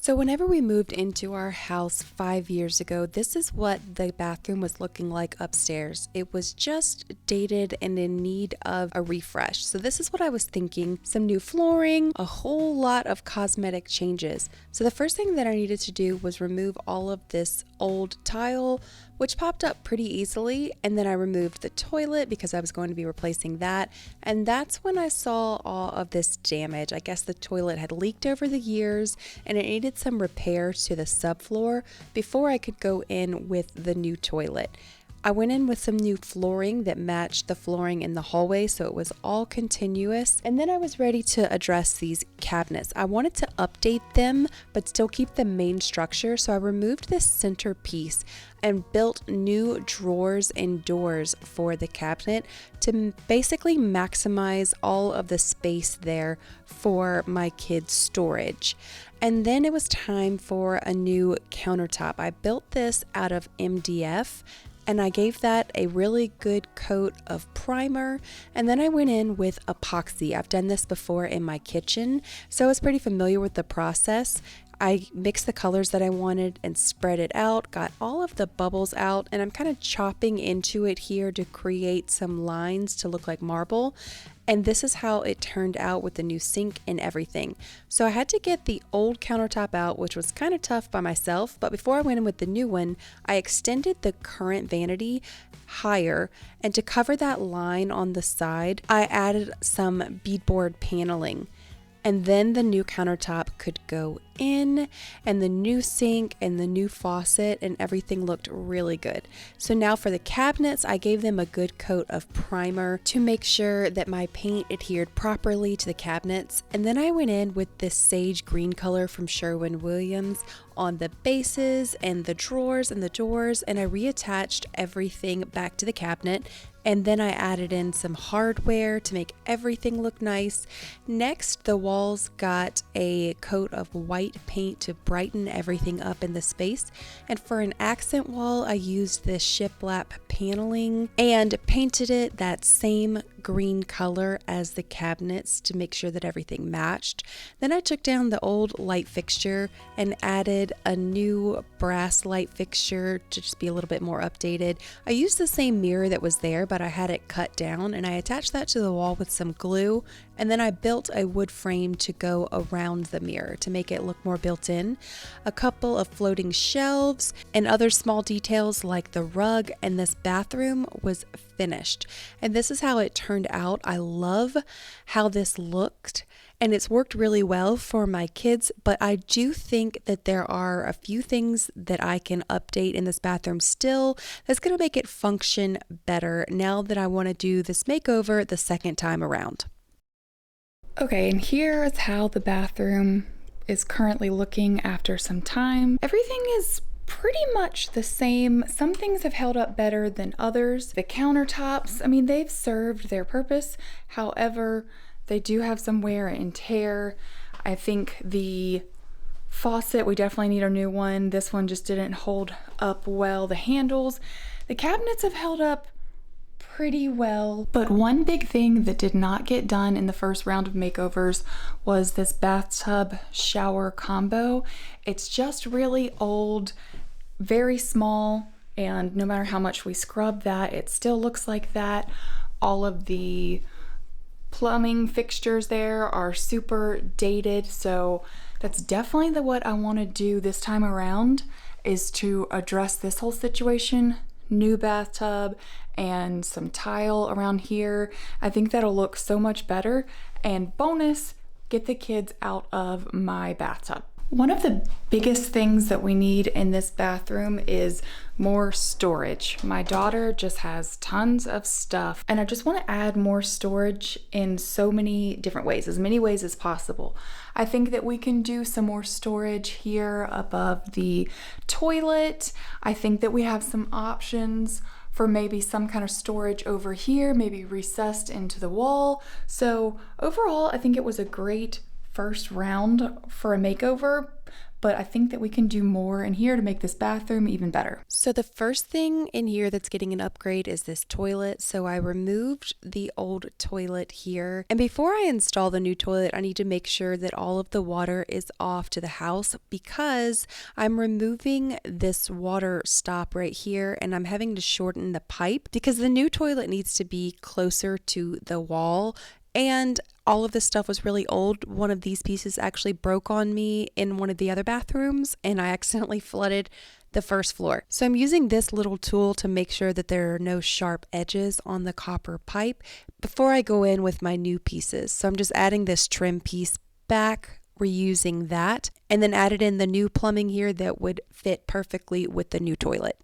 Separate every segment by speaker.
Speaker 1: So whenever we moved into our house 5 years ago, this is what the bathroom was looking like upstairs. It was just dated and in need of a refresh. So this is what I was thinking: some new flooring, a whole lot of cosmetic changes. So the first thing that I needed to do was remove all of this old tile, which popped up pretty easily, and then I removed the toilet because I was going to be replacing that, and that's when I saw all of this damage. I guess the toilet had leaked over the years and it needed some repair to the subfloor before I could go in with the new toilet. I went in with some new flooring that matched the flooring in the hallway, so it was all continuous. And then I was ready to address these cabinets. I wanted to update them, but still keep the main structure. So I removed this centerpiece and built new drawers and doors for the cabinet to basically maximize all of the space there for my kids' storage. And then it was time for a new countertop. I built this out of MDF, and I gave that a really good coat of primer, and then I went in with epoxy. I've done this before in my kitchen, so I was pretty familiar with the process. I mixed the colors that I wanted and spread it out, got all of the bubbles out, and I'm kind of chopping into it here to create some lines to look like marble. And this is how it turned out with the new sink and everything. So I had to get the old countertop out, which was kind of tough by myself, but before I went in with the new one, I extended the current vanity higher, and to cover that line on the side, I added some beadboard paneling. And then the new countertop could go in, and the new sink and the new faucet and everything looked really good. So now for the cabinets, I gave them a good coat of primer to make sure that my paint adhered properly to the cabinets. And then I went in with this sage green color from Sherwin-Williams on the bases and the drawers and the doors, and I reattached everything back to the cabinet. And then I added in some hardware to make everything look nice. Next, the walls got a coat of white paint to brighten everything up in the space. And for an accent wall, I used this shiplap paneling and painted it that same green color as the cabinets to make sure that everything matched. Then I took down the old light fixture and added a new brass light fixture to just be a little bit more updated. I used the same mirror that was there, but I had it cut down, and I attached that to the wall with some glue, and then I built a wood frame to go around the mirror to make it look more built in. A couple of floating shelves and other small details like the rug and this bathroom was finished. And this is how it turned out. I love how this looked, and it's worked really well for my kids, but I do think that there are a few things that I can update in this bathroom still that's going to make it function better now that I want to do this makeover the second time around.
Speaker 2: Okay, and here is how the bathroom is currently looking after some time. Everything is pretty much the same. Some things have held up better than others. The countertops, I mean, they've served their purpose. However, they do have some wear and tear. I think the faucet, we definitely need a new one. This one just didn't hold up well. The handles, the cabinets have held up pretty well. But one big thing that did not get done in the first round of makeovers was this bathtub shower combo. It's just really old, very small, and no matter how much we scrub that, it still looks like that. All of the plumbing fixtures there are super dated, so that's definitely what I want to do this time around, is to address this whole situation. New bathtub and some tile around here. I think that'll look so much better, and bonus, get the kids out of my bathtub. One of the biggest things that we need in this bathroom is more storage. My daughter just has tons of stuff, and I just want to add more storage in so many different ways, as many ways as possible. I think that we can do some more storage here above the toilet. I think that we have some options for maybe some kind of storage over here, maybe recessed into the wall. So overall, I think it was a great first round for a makeover, but I think that we can do more in here to make this bathroom even better.
Speaker 1: So the first thing in here that's getting an upgrade is this toilet. So I removed the old toilet here. And before I install the new toilet, I need to make sure that all of the water is off to the house because I'm removing this water stop right here and I'm having to shorten the pipe because the new toilet needs to be closer to the wall. And all of this stuff was really old. One of these pieces actually broke on me in one of the other bathrooms and I accidentally flooded the first floor. So I'm using this little tool to make sure that there are no sharp edges on the copper pipe before I go in with my new pieces. So I'm just adding this trim piece back, reusing that, and then added in the new plumbing here that would fit perfectly with the new toilet.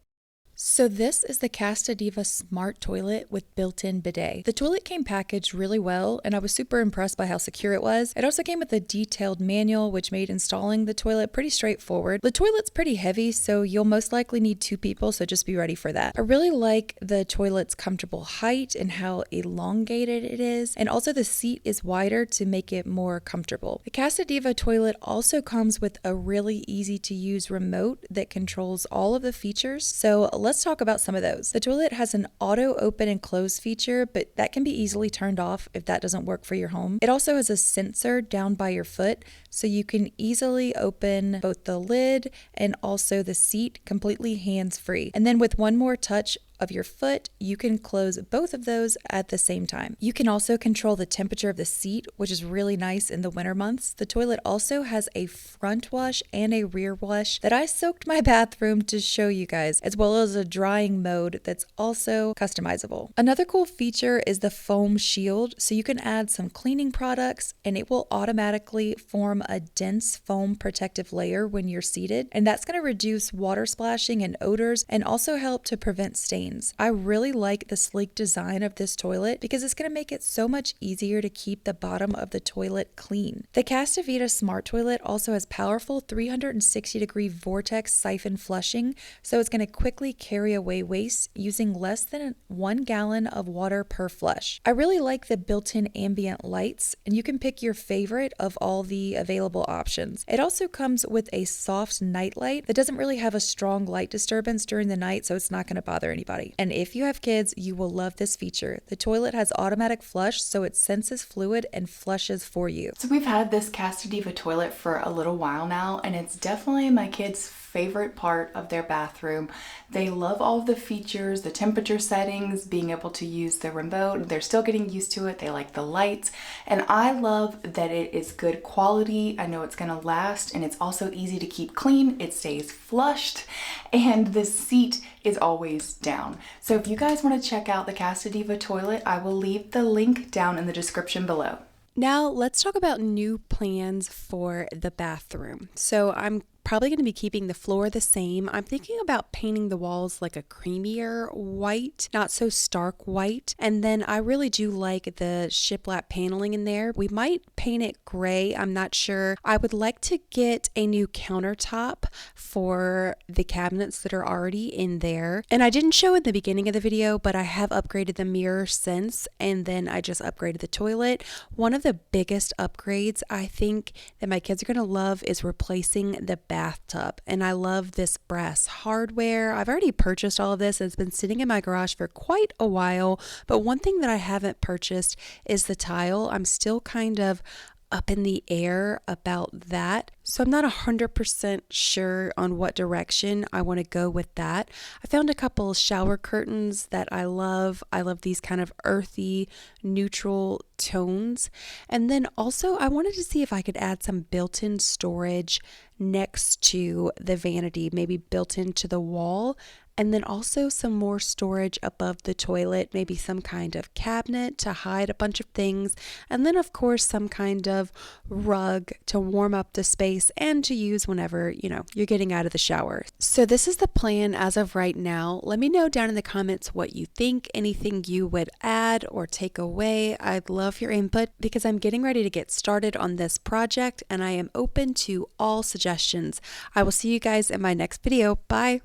Speaker 1: So this is the Casta Diva Smart Toilet with built-in bidet. The toilet came packaged really well and I was super impressed by how secure it was. It also came with a detailed manual which made installing the toilet pretty straightforward. The toilet's pretty heavy so you'll most likely need 2 people, so just be ready for that. I really like the toilet's comfortable height and how elongated it is, and also the seat is wider to make it more comfortable. The Casta Diva toilet also comes with a really easy to use remote that controls all of the features. So let's talk about some of those. The toilet has an auto open and close feature, but that can be easily turned off if that doesn't work for your home. It also has a sensor down by your foot, so you can easily open both the lid and also the seat completely hands-free. And then with one more touch of your foot, you can close both of those at the same time. You can also control the temperature of the seat, which is really nice in the winter months. The toilet also has a front wash and a rear wash that I soaked my bathroom to show you guys, as well as a drying mode that's also customizable. Another cool feature is the foam shield, so you can add some cleaning products and it will automatically form a dense foam protective layer when you're seated, and that's going to reduce water splashing and odors and also help to prevent stains. I really like the sleek design of this toilet because it's going to make it so much easier to keep the bottom of the toilet clean. The Casta Diva Smart Toilet also has powerful 360-degree vortex siphon flushing, so it's going to quickly carry away waste using less than 1 gallon of water per flush. I really like the built-in ambient lights, and you can pick your favorite of all the available options. It also comes with a soft night light that doesn't really have a strong light disturbance during the night, so it's not going to bother anybody. And if you have kids, you will love this feature. The toilet has automatic flush, so it senses fluid and flushes for you.
Speaker 2: So we've had this Casta Diva toilet for a little while now, and it's definitely my kids' favorite part of their bathroom. They love all of the features, the temperature settings, being able to use the remote. They're still getting used to it. They like the lights, and I love that it is good quality. I know it's gonna last, and it's also easy to keep clean. It stays flushed, and the seat is always down. So if you guys want to check out the Casta Diva toilet, I will leave the link down in the description below.
Speaker 1: Now let's talk about new plans for the bathroom. So I'm probably going to be keeping the floor the same. I'm thinking about painting the walls like a creamier white, not so stark white. And then I really do like the shiplap paneling in there. We might paint it gray. I'm not sure. I would like to get a new countertop for the cabinets that are already in there. And I didn't show in the beginning of the video, but I have upgraded the mirror since, and then I just upgraded the toilet. One of the biggest upgrades I think that my kids are going to love is replacing the bathtub, and I love this brass hardware. I've already purchased all of this. It's been sitting in my garage for quite a while, but one thing that I haven't purchased is the tile. I'm still kind of up in the air about that. So I'm not 100% sure on what direction I want to go with that. I found a couple shower curtains that I love. I love these kind of earthy, neutral tones. And then also I wanted to see if I could add some built-in storage next to the vanity, maybe built into the wall. And then also some more storage above the toilet, maybe some kind of cabinet to hide a bunch of things. And then of course some kind of rug to warm up the space and to use whenever, you're getting out of the shower. So this is the plan as of right now. Let me know down in the comments what you think, anything you would add or take away. I'd love your input because I'm getting ready to get started on this project and I am open to all suggestions. I will see you guys in my next video. Bye.